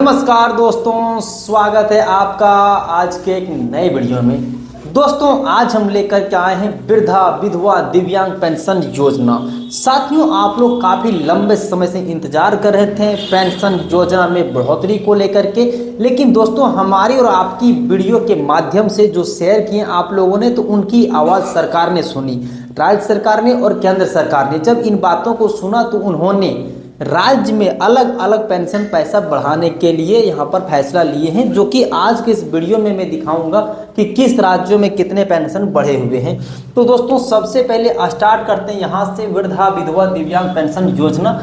नमस्कार दोस्तों, स्वागत है आपका आज के एक नए वीडियो में। दोस्तों आज हम लेकर के आए हैं वृद्धा विधवा दिव्यांग पेंशन योजना। साथियों आप लोग काफ़ी लंबे समय से इंतजार कर रहे थे पेंशन योजना में बढ़ोतरी को लेकर के, लेकिन दोस्तों हमारी और आपकी वीडियो के माध्यम से जो शेयर किए आप लोगों ने, तो उनकी आवाज़ सरकार ने सुनी, राज्य सरकार ने और केंद्र सरकार ने। जब इन बातों को सुना तो उन्होंने राज्य में अलग अलग पेंशन पैसा बढ़ाने के लिए यहाँ पर फैसला लिए हैं, जो कि आज के इस वीडियो में मैं दिखाऊंगा कि किस राज्यों में कितने पेंशन बढ़े हुए हैं। तो दोस्तों सबसे पहले स्टार्ट करते हैं यहाँ से। वृद्धा विधवा दिव्यांग पेंशन योजना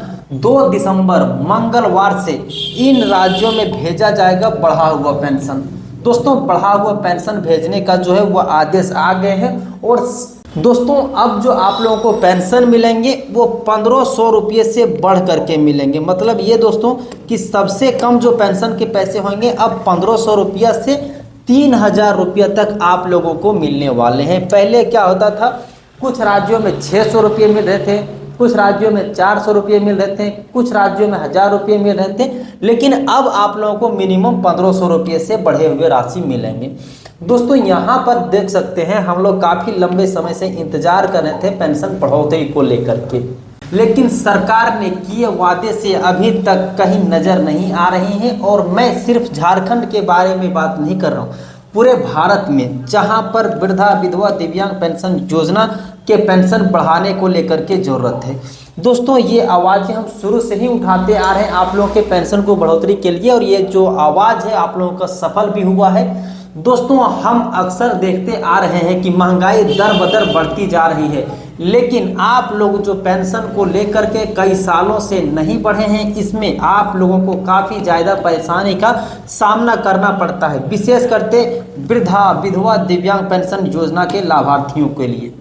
2 दिसंबर मंगलवार से इन राज्यों में भेजा जाएगा बढ़ा हुआ पेंशन। दोस्तों बढ़ा हुआ पेंशन भेजने का जो है वो आदेश आ गए हैं। और दोस्तों अब जो आप लोगों को पेंशन मिलेंगे वो 1500 रुपये से बढ़ करके मिलेंगे। मतलब ये दोस्तों कि सबसे कम जो पेंशन के पैसे होंगे अब 1500 रुपया से 3000 रुपया तक आप लोगों को मिलने वाले हैं। पहले क्या होता था, कुछ राज्यों में 600 रुपये मिल रहे थे, कुछ राज्यों में 400 रुपये मिल रहे थे, कुछ राज्यों में 1000 रुपये मिल रहे थे, लेकिन अब आप लोगों को मिनिमम 1500 रुपये से बढ़े हुए राशि मिलेंगे। दोस्तों यहाँ पर देख सकते हैं हम लोग काफ़ी लंबे समय से इंतजार कर रहे थे पेंशन बढ़ोतरी को लेकर के, लेकिन सरकार ने किए वादे से अभी तक कहीं नज़र नहीं आ रही है। और मैं सिर्फ झारखंड के बारे में बात नहीं कर रहा हूँ, पूरे भारत में जहाँ पर वृद्धा विधवा दिव्यांग पेंशन योजना के पेंशन बढ़ाने को लेकर के ज़रूरत है। दोस्तों ये आवाज़ें हम शुरू से ही उठाते आ रहे हैं आप लोगों के पेंशन को बढ़ोतरी के लिए, और ये जो आवाज़ है आप लोगों का सफल भी हुआ है। दोस्तों हम अक्सर देखते आ रहे हैं कि महंगाई दर बदर बढ़ती जा रही है, लेकिन आप लोग जो पेंशन को लेकर के कई सालों से नहीं बढ़े हैं, इसमें आप लोगों को काफ़ी ज़्यादा परेशानी का सामना करना पड़ता है, विशेष करके वृद्धा विधवा दिव्यांग पेंशन योजना के लाभार्थियों के लिए।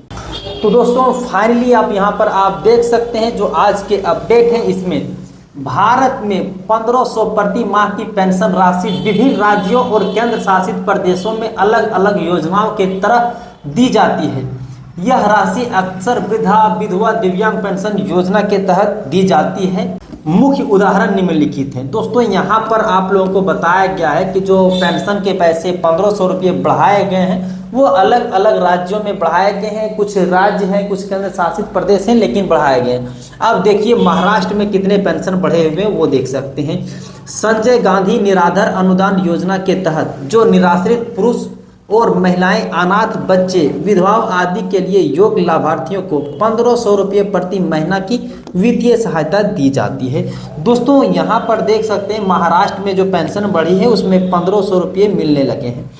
तो दोस्तों फाइनली आप यहाँ पर आप देख सकते हैं जो आज के अपडेट हैं, इसमें भारत में 1500 प्रति माह की पेंशन राशि विभिन्न राज्यों और केंद्र शासित प्रदेशों में अलग अलग योजनाओं के तरह दी जाती है। यह राशि अक्सर वृद्धा विधवा दिव्यांग पेंशन योजना के तहत दी जाती है। मुख्य उदाहरण निम्नलिखित हैं। दोस्तों यहाँ पर आप लोगों को बताया गया है कि जो पेंशन के पैसे 1500 रुपये बढ़ाए गए हैं वो अलग अलग राज्यों में बढ़ाए गए हैं। कुछ राज्य हैं, कुछ केंद्र शासित प्रदेश हैं, लेकिन बढ़ाए गए हैं। अब देखिए महाराष्ट्र में कितने पेंशन बढ़े हुए हैं वो देख सकते हैं। संजय गांधी निराधार अनुदान योजना के तहत जो निराश्रित पुरुष और महिलाएं, अनाथ बच्चे, विधवाओं आदि के लिए योग्य लाभार्थियों को 1500 रुपये प्रति महीना की वित्तीय सहायता दी जाती है। दोस्तों यहाँ पर देख सकते हैं महाराष्ट्र में जो पेंशन बढ़ी है उसमें 1500 रुपये मिलने लगे हैं।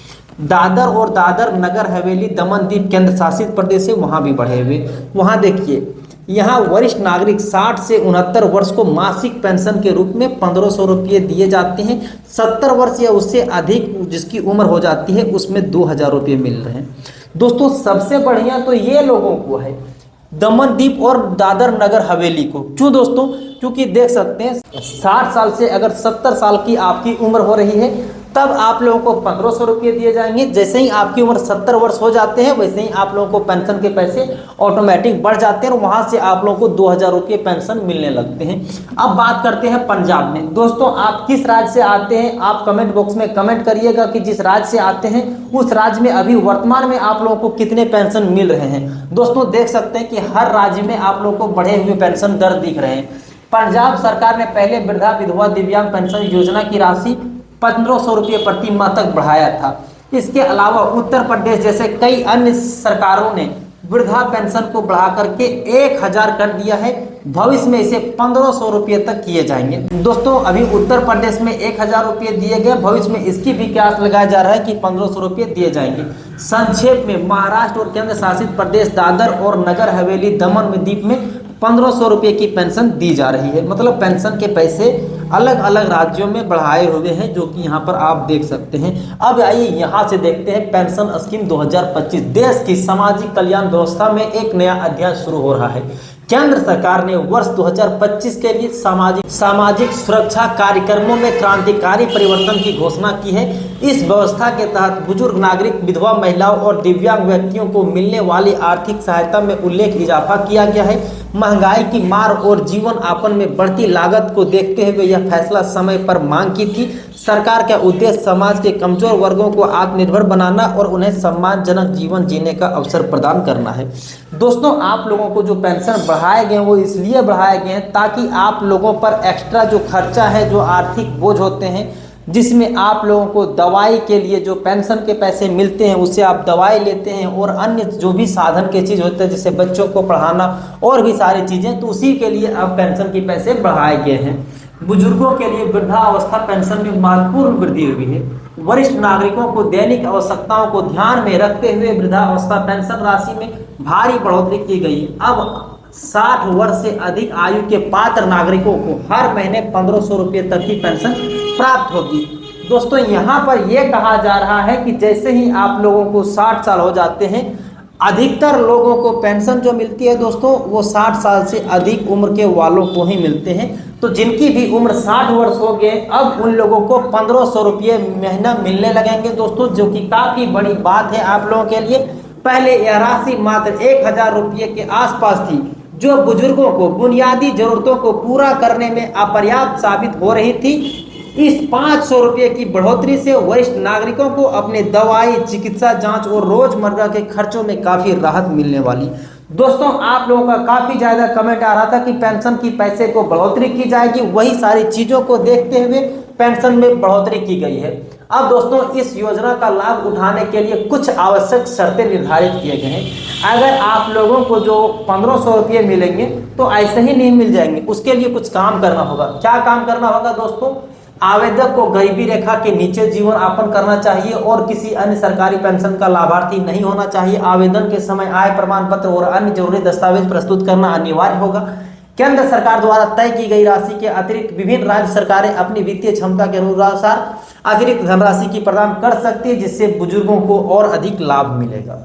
दादर और दादर नगर हवेली दमन दीव केंद्र शासित प्रदेश है, वहाँ भी बढ़े हुए। वहाँ देखिए यहाँ वरिष्ठ नागरिक 60 से 69 वर्ष को मासिक पेंशन के रूप में 1500 रुपये दिए जाते हैं। 70 वर्ष या उससे अधिक जिसकी उम्र हो जाती है उसमें 2000 रुपये मिल रहे हैं। दोस्तों सबसे बढ़िया तो ये लोगों को है दमन दीव और दादर नगर हवेली को। क्यों दोस्तों? क्योंकि देख सकते हैं 60 साल से अगर 70 साल की आपकी उम्र हो रही है तब आप लोगों को 1500 रुपये दिए जाएंगे। जैसे ही आपकी उम्र 70 वर्ष हो जाते हैं वैसे ही आप लोगों को पेंशन के पैसे ऑटोमेटिक बढ़ जाते हैं और वहां से आप लोगों को 2000 रुपये पेंशन मिलने लगते हैं। अब बात करते हैं पंजाब में। दोस्तों आप किस राज्य से आते हैं आप कमेंट बॉक्स में कमेंट करिएगा कि जिस राज्य से आते हैं उस राज्य में अभी वर्तमान में आप लोगों को कितने पेंशन मिल रहे हैं। दोस्तों देख सकते हैं कि हर राज्य में आप लोगों को बढ़े हुए पेंशन दर दिख रहे हैं। पंजाब सरकार ने पहले वृद्धा विधवा दिव्यांग पेंशन योजना की राशि 1500 रुपये प्रति माह तक बढ़ाया था। इसके अलावा उत्तर प्रदेश जैसे कई अन्य सरकारों ने वृद्धा पेंशन को बढ़ा करके 1000 कर दिया है। भविष्य में इसे 1500 रुपये तक किए जाएंगे। दोस्तों अभी उत्तर प्रदेश में 1000 रुपये दिए गए, भविष्य में इसकी भी कयास लगाया जा रहा है कि 1500 रुपये दिए जाएंगे। संक्षेप में महाराष्ट्र और केंद्र शासित प्रदेश दादर और नगर हवेली दमन में द्वीप में 1500 रुपये की पेंशन दी जा रही है। मतलब पेंशन के पैसे अलग अलग राज्यों में बढ़ाए हुए हैं, जो कि यहाँ पर आप देख सकते हैं। अब आइए यहाँ से देखते हैं पेंशन स्कीम 2025। देश की सामाजिक कल्याण व्यवस्था में एक नया अध्याय शुरू हो रहा है। केंद्र सरकार ने वर्ष 2025 के लिए सामाजिक सुरक्षा कार्यक्रमों में क्रांतिकारी परिवर्तन की घोषणा की है। इस व्यवस्था के तहत बुजुर्ग नागरिक, विधवा महिलाओं और दिव्यांग व्यक्तियों को मिलने वाली आर्थिक सहायता में उल्लेख इजाफा किया गया है। महंगाई की मार और जीवन यापन में बढ़ती लागत को देखते हुए यह फैसला समय पर मांग की थी। सरकार का उद्देश्य समाज के कमजोर वर्गों को आत्मनिर्भर बनाना और उन्हें सम्मानजनक जीवन जीने का अवसर प्रदान करना है। दोस्तों, आप लोगों को जो पेंशन बढ़ाए गए हैं वो इसलिए बढ़ाए गए हैं ताकि आप लोगों पर एक्स्ट्रा जो खर्चा है, जो आर्थिक बोझ होते हैं, जिसमें आप लोगों को दवाई के लिए जो पेंशन के पैसे मिलते हैं उससे आप दवाई लेते हैं, और अन्य जो भी साधन के चीज़ होते हैं जैसे बच्चों को पढ़ाना और भी सारी चीज़ें, तो उसी के लिए अब पेंशन के पैसे बढ़ाए गए हैं। बुजुर्गों के लिए वृद्धावस्था पेंशन में महत्वपूर्ण वृद्धि हुई है। वरिष्ठ नागरिकों को दैनिक आवश्यकताओं को ध्यान में रखते हुए वृद्धावस्था पेंशन राशि में भारी बढ़ोतरी की गई है। अब 60 वर्ष से अधिक आयु के पात्र नागरिकों को हर महीने 1500 रुपये तक की पेंशन प्राप्त होगी। दोस्तों, यहाँ पर यह कहा जा रहा है कि जैसे ही आप लोगों को 60 साल हो जाते हैं, अधिकतर लोगों को पेंशन जो मिलती है दोस्तों वो 60 साल से अधिक उम्र के वालों को ही मिलते हैं। तो जिनकी भी उम्र 60 वर्ष हो गए, अब उन लोगों को 1500 रुपये महीना मिलने लगेंगे दोस्तों, जो कि काफ़ी बड़ी बात है आप लोगों के लिए। पहले यह राशि मात्र 1000 रुपये के आसपास थी, जो बुजुर्गों को बुनियादी जरूरतों को पूरा करने में अपर्याप्त साबित हो रही थी। इस 500 रुपये की बढ़ोतरी से वरिष्ठ नागरिकों को अपने दवाई, चिकित्सा जांच और रोजमर्रा के खर्चों में काफ़ी राहत मिलने वाली। दोस्तों, आप लोगों का काफ़ी ज़्यादा कमेंट आ रहा था कि पेंशन की पैसे को बढ़ोतरी की जाएगी, वही सारी चीज़ों को देखते हुए पेंशन में बढ़ोतरी की गई है। अब दोस्तों, इस योजना का लाभ उठाने के लिए कुछ आवश्यक शर्तें निर्धारित किए गए हैं। अगर आप लोगों को जो 1500 रुपये मिलेंगे तो ऐसे ही नहीं मिल जाएंगे, उसके लिए कुछ काम करना होगा। क्या काम करना होगा दोस्तों? आवेदक को गरीबी रेखा के नीचे जीवन यापन करना चाहिए और किसी अन्य सरकारी पेंशन का लाभार्थी नहीं होना चाहिए। आवेदन के समय आय प्रमाण पत्र और अन्य जरूरी दस्तावेज प्रस्तुत करना अनिवार्य होगा। केंद्र सरकार द्वारा तय की गई राशि के अतिरिक्त विभिन्न राज्य सरकारें अपनी वित्तीय क्षमता के अनुसार अतिरिक्त धनराशि की प्रदान कर सकती है, जिससे बुजुर्गों को और अधिक लाभ मिलेगा।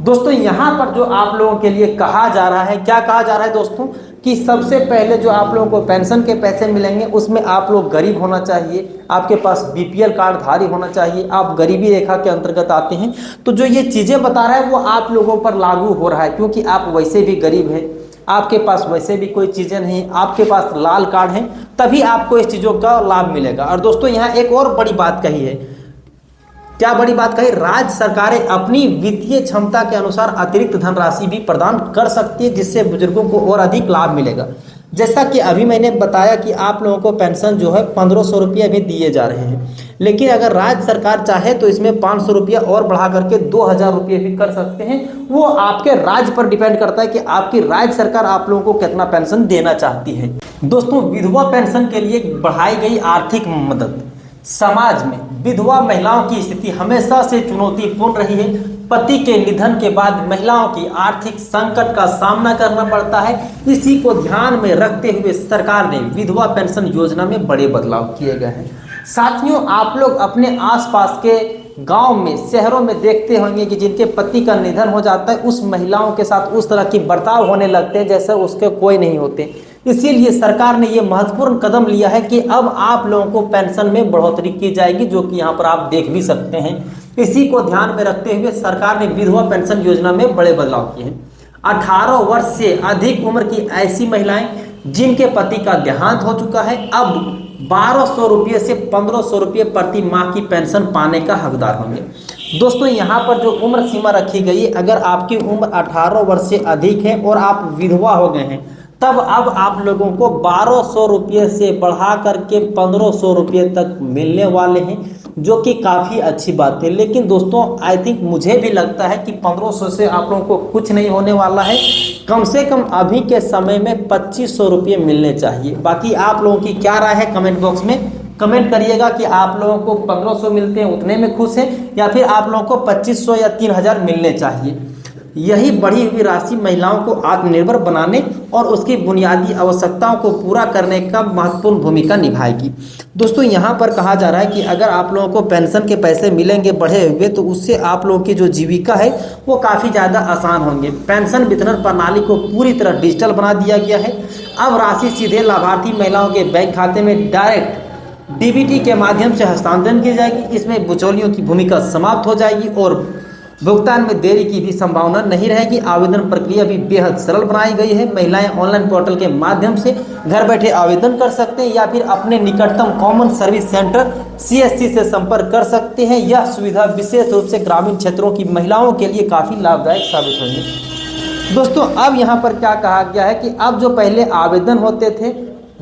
दोस्तों, यहाँ पर जो आप लोगों के लिए कहा जा रहा है, क्या कहा जा रहा है दोस्तों, कि सबसे पहले जो आप लोगों को पेंशन के पैसे मिलेंगे उसमें आप लोग गरीब होना चाहिए, आपके पास बीपीएल कार्ड धारी होना चाहिए, आप गरीबी रेखा के अंतर्गत आते हैं। तो जो ये चीज़ें बता रहा है वो आप लोगों पर लागू हो रहा है, क्योंकि आप वैसे भी गरीब हैं, आपके पास वैसे भी कोई चीज़ें नहीं, आपके पास लाल कार्ड है, तभी आपको इस चीज़ों का लाभ मिलेगा। और दोस्तों, यहाँ एक और बड़ी बात कही है। क्या बड़ी बात कही? राज्य सरकारें अपनी वित्तीय क्षमता के अनुसार अतिरिक्त धनराशि भी प्रदान कर सकती है, जिससे बुजुर्गों को और अधिक लाभ मिलेगा। जैसा कि अभी मैंने बताया कि आप लोगों को पेंशन जो है 1500 रुपये अभी दिए जा रहे हैं, लेकिन अगर राज्य सरकार चाहे तो इसमें 500 रुपये और बढ़ा करके 2000 रुपये भी कर सकते हैं। वो आपके राज्य पर डिपेंड करता है कि आपकी राज्य सरकार आप लोगों को कितना पेंशन देना चाहती है। दोस्तों, विधवा पेंशन के लिए बढ़ाई गई आर्थिक मदद। समाज में विधवा महिलाओं की स्थिति हमेशा से चुनौतीपूर्ण रही है। पति के निधन के बाद महिलाओं की आर्थिक संकट का सामना करना पड़ता है। इसी को ध्यान में रखते हुए सरकार ने विधवा पेंशन योजना में बड़े बदलाव किए गए हैं। साथियों, आप लोग अपने आसपास के गांव में, शहरों में देखते होंगे कि जिनके पति का निधन हो जाता है, उस महिलाओं के साथ उस तरह की बर्ताव होने लगते हैं जैसे उसके कोई नहीं होते। इसीलिए सरकार ने ये महत्वपूर्ण कदम लिया है कि अब आप लोगों को पेंशन में बढ़ोतरी की जाएगी, जो कि यहाँ पर आप देख भी सकते हैं। इसी को ध्यान में रखते हुए सरकार ने विधवा पेंशन योजना में बड़े बदलाव किए हैं। 18 वर्ष से अधिक उम्र की ऐसी महिलाएं जिनके पति का देहांत हो चुका है, अब 1200 रुपये से 1500 रुपये प्रति माह की पेंशन पाने का हकदार होंगे। दोस्तों, यहाँ पर जो उम्र सीमा रखी गई है, अगर आपकी उम्र 18 वर्ष से अधिक है और आप विधवा हो गए हैं, तब अब आप लोगों को 1200 रुपये से बढ़ा करके 1500 रुपये तक मिलने वाले हैं, जो कि काफ़ी अच्छी बात है। लेकिन दोस्तों, आई थिंक मुझे भी लगता है कि 1500 से आप लोगों को कुछ नहीं होने वाला है। कम से कम अभी के समय में 2500 रुपये मिलने चाहिए। बाकी आप लोगों की क्या राय है, कमेंट बॉक्स में कमेंट करिएगा कि आप लोगों को 1500 मिलते हैं उतने में खुश हैं, या फिर आप लोगों को 2500 या 3000 मिलने चाहिए। यही बढ़ी हुई राशि महिलाओं को आत्मनिर्भर बनाने और उसकी बुनियादी आवश्यकताओं को पूरा करने का महत्वपूर्ण भूमिका निभाएगी। दोस्तों, यहाँ पर कहा जा रहा है कि अगर आप लोगों को पेंशन के पैसे मिलेंगे बढ़े हुए, तो उससे आप लोगों की जो जीविका है वो काफ़ी ज़्यादा आसान होंगे। पेंशन वितरण प्रणाली को पूरी तरह डिजिटल बना दिया गया है। अब राशि सीधे लाभार्थी महिलाओं के बैंक खाते में डायरेक्ट डीबीटी के माध्यम से हस्तांतरण की जाएगी। इसमें बिचौलियों की भूमिका समाप्त हो जाएगी और भुगतान में देरी की भी संभावना नहीं रहेगी। आवेदन प्रक्रिया भी बेहद सरल बनाई गई है। महिलाएं ऑनलाइन पोर्टल के माध्यम से घर बैठे आवेदन कर सकते हैं या फिर अपने निकटतम कॉमन सर्विस सेंटर CSC से संपर्क कर सकते हैं। यह सुविधा विशेष रूप से ग्रामीण क्षेत्रों की महिलाओं के लिए काफ़ी लाभदायक साबित होगी। दोस्तों अब यहाँ पर क्या कहा गया है कि अब जो पहले आवेदन होते थे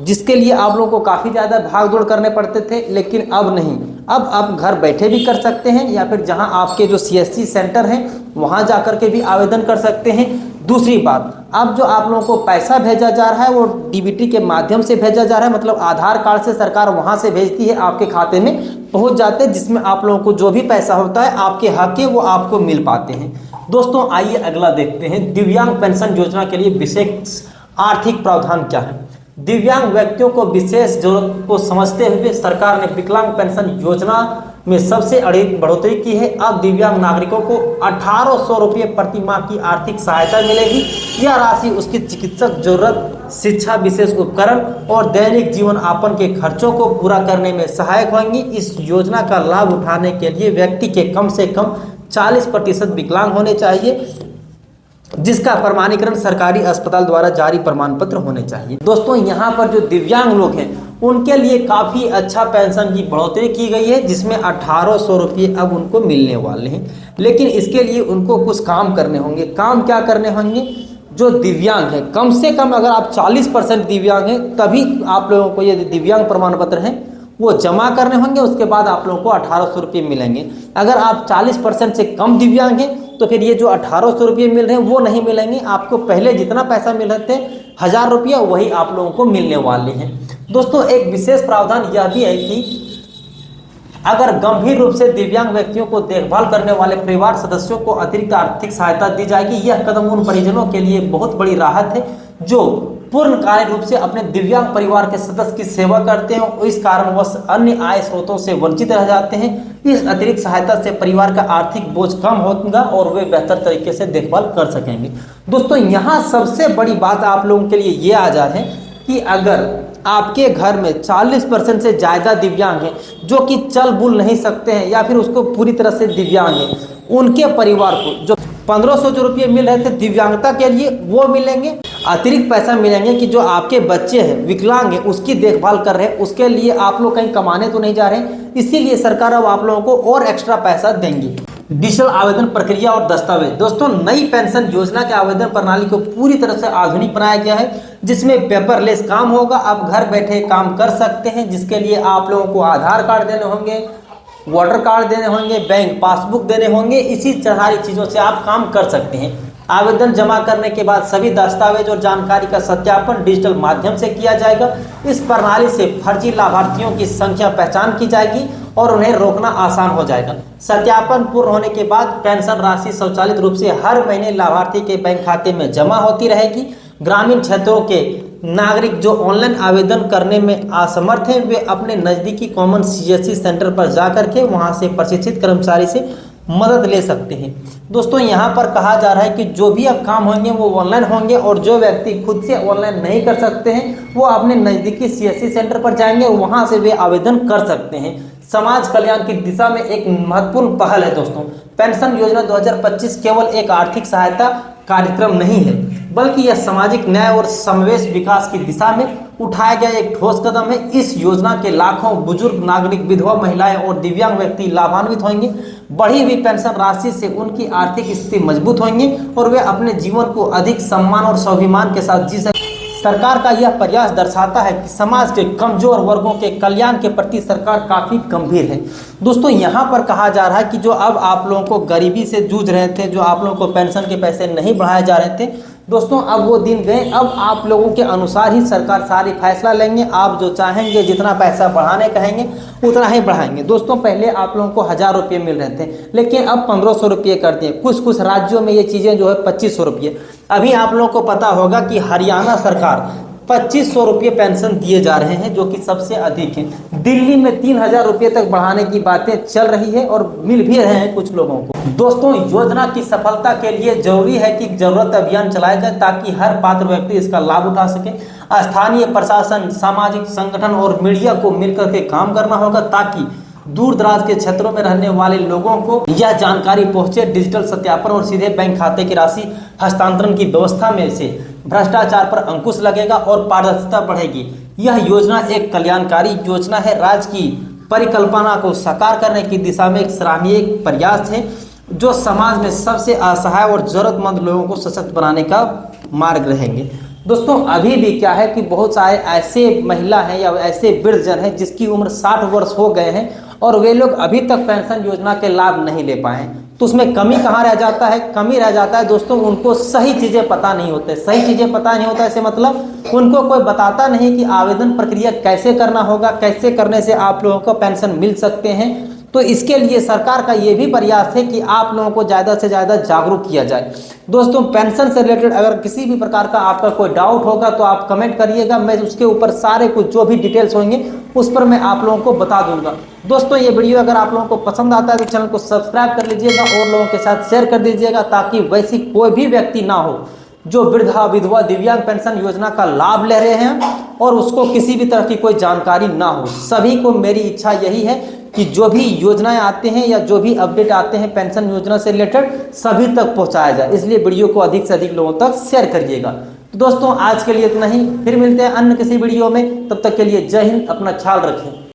जिसके लिए आप लोगों को काफ़ी ज़्यादा भाग दौड़ करने पड़ते थे, लेकिन अब नहीं। अब आप घर बैठे भी कर सकते हैं या फिर जहां आपके जो CSC सेंटर हैं वहां जाकर के भी आवेदन कर सकते हैं। दूसरी बात, अब जो आप लोगों को पैसा भेजा जा रहा है वो DBT के माध्यम से भेजा जा रहा है, मतलब आधार कार्ड से सरकार वहां से भेजती है, आपके खाते में पहुंच जाते हैं, जिसमें आप लोगों को जो भी पैसा होता है आपके हक के वो आपको मिल पाते हैं। दोस्तों आइए अगला देखते हैं, दिव्यांग पेंशन योजना के लिए विशेष आर्थिक प्रावधान क्या है। दिव्यांग व्यक्तियों को विशेष जरूरत को समझते हुए सरकार ने विकलांग पेंशन योजना में सबसे अधिक बढ़ोतरी की है। अब दिव्यांग नागरिकों को 1800 रुपये प्रति माह की आर्थिक सहायता मिलेगी। यह राशि उसकी चिकित्सक जरूरत, शिक्षा, विशेष उपकरण और दैनिक जीवन यापन के खर्चों को पूरा करने में सहायक होंगी। इस योजना का लाभ उठाने के लिए व्यक्ति के कम से कम 40% विकलांग होने चाहिए, जिसका प्रमाणीकरण सरकारी अस्पताल द्वारा जारी प्रमाण पत्र होने चाहिए। दोस्तों यहाँ पर जो दिव्यांग लोग हैं उनके लिए काफ़ी अच्छा पेंशन की बढ़ोतरी की गई है, जिसमें 1800 रुपये अब उनको मिलने वाले हैं। लेकिन इसके लिए उनको कुछ काम करने होंगे। काम क्या करने होंगे? जो दिव्यांग है, कम से कम अगर आप 40% दिव्यांग हैं तभी आप लोगों को ये दिव्यांग प्रमाण पत्र हैं वो जमा करने होंगे। उसके बाद आप लोगों को 1800 रुपये मिलेंगे। अगर आप 40% से कम दिव्यांग हैं तो फिर ये जो 1800 रुपये मिल रहे हैं वो नहीं मिलेंगे। आपको पहले जितना पैसा मिल रहे थे 1000 रुपया, वही आप लोगों को मिलने वाले हैं। दोस्तों एक विशेष प्रावधान यह भी है कि अगर गंभीर रूप से दिव्यांग व्यक्तियों को देखभाल करने वाले परिवार सदस्यों को अतिरिक्त आर्थिक सहायता दी जाएगी। यह कदम उन परिजनों के लिए बहुत बड़ी राहत है जो पूर्णकालिक रूप से अपने दिव्यांग परिवार के सदस्य की सेवा करते हैं, इस कारणवश अन्य आय स्रोतों से वंचित रह जाते हैं। इस अतिरिक्त सहायता से परिवार का आर्थिक बोझ कम होगा और वे बेहतर तरीके से देखभाल कर सकेंगे। दोस्तों यहाँ सबसे बड़ी बात आप लोगों के लिए ये आ जा है कि अगर आपके घर में 40% से ज़्यादा दिव्यांग हैं जो कि चल बुल नहीं सकते हैं या फिर उसको पूरी तरह से दिव्यांग है, उनके परिवार को जो 1500 जो रुपये मिल रहे थे दिव्यांगता के लिए वो मिलेंगे। अतिरिक्त पैसा मिलेंगे कि जो आपके बच्चे हैं विकलांग हैं उसकी देखभाल कर रहे हैं, उसके लिए आप लोग कहीं कमाने तो नहीं जा रहे हैं, इसीलिए सरकार अब आप लोगों को और एक्स्ट्रा पैसा देंगी। डिजिटल आवेदन प्रक्रिया और दस्तावेज। दोस्तों नई पेंशन योजना के आवेदन प्रणाली को पूरी तरह से आधुनिक बनाया गया है, जिसमें पेपरलेस काम होगा। आप घर बैठे काम कर सकते हैं, जिसके लिए आप लोगों को आधार कार्ड देने होंगे, वोटर कार्ड देने होंगे, बैंक पासबुक देने होंगे। इसी सारी चीज़ों से आप काम कर सकते हैं। आवेदन जमा करने के बाद सभी दस्तावेज और जानकारी का सत्यापन डिजिटल माध्यम से किया जाएगा। इस प्रणाली से फर्जी लाभार्थियों की संख्या पहचान की जाएगी और उन्हें रोकना आसान हो जाएगा। सत्यापन पूर्ण होने के बाद पेंशन राशि स्वचालित रूप से हर महीने लाभार्थी के बैंक खाते में जमा होती रहेगी। ग्रामीण क्षेत्रों के नागरिक जो ऑनलाइन आवेदन करने में असमर्थ हैं वे अपने नज़दीकी कॉमन CSC सेंटर पर जाकर के वहां से प्रशिक्षित कर्मचारी से मदद ले सकते हैं। दोस्तों यहाँ पर कहा जा रहा है कि जो भी अब काम होंगे वो ऑनलाइन होंगे और जो व्यक्ति खुद से ऑनलाइन नहीं कर सकते हैं वो अपने नज़दीकी CSC सेंटर पर जाएंगे, वहाँ से वे आवेदन कर सकते हैं। समाज कल्याण की दिशा में एक महत्वपूर्ण पहल है। दोस्तों पेंशन योजना 2025 केवल एक आर्थिक सहायता कार्यक्रम नहीं है, बल्कि यह सामाजिक न्याय और समावेश विकास की दिशा में उठाया गया एक ठोस कदम है। इस योजना के लाखों बुजुर्ग नागरिक, विधवा महिलाएं और दिव्यांग व्यक्ति लाभान्वित होंगे। बढ़ी हुई पेंशन राशि से उनकी आर्थिक स्थिति मजबूत होंगी और वे अपने जीवन को अधिक सम्मान और स्वाभिमान के साथ जी सकें। सरकार का यह प्रयास दर्शाता है कि समाज के कमजोर वर्गों के कल्याण के प्रति सरकार काफ़ी गंभीर है। दोस्तों यहाँ पर कहा जा रहा है कि जो अब आप लोगों को गरीबी से जूझ रहे थे, जो आप लोगों को पेंशन के पैसे नहीं बढ़ाए जा रहे थे, दोस्तों अब वो दिन गए। अब आप लोगों के अनुसार ही सरकार सारी फैसला लेंगे। आप जो चाहेंगे जितना पैसा बढ़ाने कहेंगे उतना ही बढ़ाएंगे। दोस्तों पहले आप लोगों को 1000 रुपये मिल रहे थे, लेकिन अब 1500 रुपये कर दिए। कुछ राज्यों में ये चीज़ें जो है 2500 रुपये। अभी आप लोगों को पता होगा कि हरियाणा सरकार 2500 रुपये पेंशन दिए जा रहे हैं, जो कि सबसे अधिक है। दिल्ली में 3000 रुपये तक बढ़ाने की बातें चल रही है और मिल भी रहे हैं कुछ लोगों को। दोस्तों योजना की सफलता के लिए जरूरी है कि जरूरत अभियान चलाया जाए ताकि हर पात्र व्यक्ति इसका लाभ उठा सके। स्थानीय प्रशासन, सामाजिक संगठन और मीडिया को मिलकर के काम करना होगा ताकि दूर दराज के क्षेत्रों में रहने वाले लोगों को यह जानकारी पहुंचे। डिजिटल सत्यापन और सीधे बैंक खाते की राशि हस्तांतरण की व्यवस्था में से भ्रष्टाचार पर अंकुश लगेगा और पारदर्शिता बढ़ेगी। यह योजना एक कल्याणकारी योजना है, राज्य की परिकल्पना को साकार करने की दिशा में एक सराहनीय प्रयास है, जो समाज में सबसे असहाय और जरूरतमंद लोगों को सशक्त बनाने का मार्ग रहेंगे। दोस्तों अभी भी क्या है कि बहुत सारे ऐसे महिला हैं या ऐसे वृद्धजन हैं जिसकी उम्र 60 वर्ष हो गए हैं और वे लोग अभी तक पेंशन योजना के लाभ नहीं ले पाए हैं। तो उसमें कमी कहाँ रह जाता है? कमी रह जाता है दोस्तों, उनको सही चीज़ें पता नहीं होते। सही चीज़ें पता नहीं होता, ऐसे मतलब उनको कोई बताता नहीं कि आवेदन प्रक्रिया कैसे करना होगा, कैसे करने से आप लोगों को पेंशन मिल सकते हैं। तो इसके लिए सरकार का ये भी प्रयास है कि आप लोगों को ज़्यादा से ज़्यादा जागरूक किया जाए। दोस्तों पेंशन से रिलेटेड अगर किसी भी प्रकार का आपका कोई डाउट होगा तो आप कमेंट करिएगा, मैं उसके ऊपर सारे कुछ जो भी डिटेल्स होंगे उस पर मैं आप लोगों को बता दूंगा। दोस्तों ये वीडियो अगर आप लोगों को पसंद आता है तो चैनल को सब्सक्राइब कर लीजिएगा और लोगों के साथ शेयर कर दीजिएगा, ताकि वैसी कोई भी व्यक्ति ना हो जो वृद्धा विधवा दिव्यांग पेंशन योजना का लाभ ले रहे हैं और उसको किसी भी तरह की कोई जानकारी ना हो। सभी को मेरी इच्छा यही है कि जो भी योजनाएं आते हैं या जो भी अपडेट आते हैं पेंशन योजना से रिलेटेड सभी तक पहुंचाया जाए, इसलिए वीडियो को अधिक से अधिक लोगों तक शेयर करिएगा। तो दोस्तों आज के लिए इतना ही, फिर मिलते हैं अन्य किसी वीडियो में, तब तक के लिए जय हिंद, अपना ख्याल रखें।